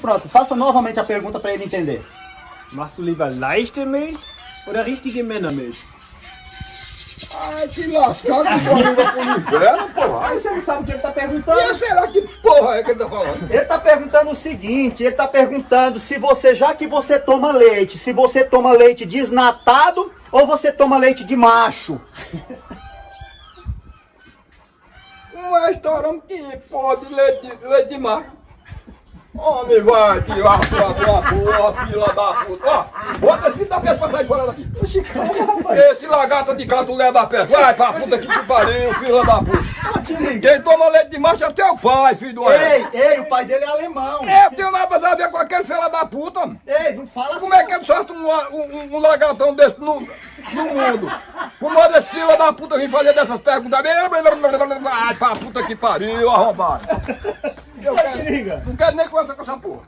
Pronto, faça novamente a pergunta para ele entender. Machst du lieber leichte Milch oder richtige Männermilch? Ai, que lascado que porra pro inferno, porra. Aí você não sabe o que ele tá perguntando. E será que porra é que ele tá falando? Ele tá perguntando o seguinte, ele tá perguntando se você, já que você toma leite, se você toma leite desnatado ou você toma leite de macho. Uma história que pode leite de macho. Homem, vai tirar sua porra, filha da puta. Ó, bota esse fio da peste pra sair fora daqui. Oxi, cara, rapaz. Esse lagarto de catulé da peste. Vai pra puta que pariu, filha da puta. Quem toma leite de macho é teu pai, filho do Ei, o pai dele é alemão. Eu tenho nada a ver com aquele filho da puta. Ei, não fala assim. Como é que ele sorte um lagartão desse no mundo? Como é desse filho da puta vir fazer dessas perguntas? Ai, pra puta que pariu, arrombado. Eu não quero nem conversar com essa porra.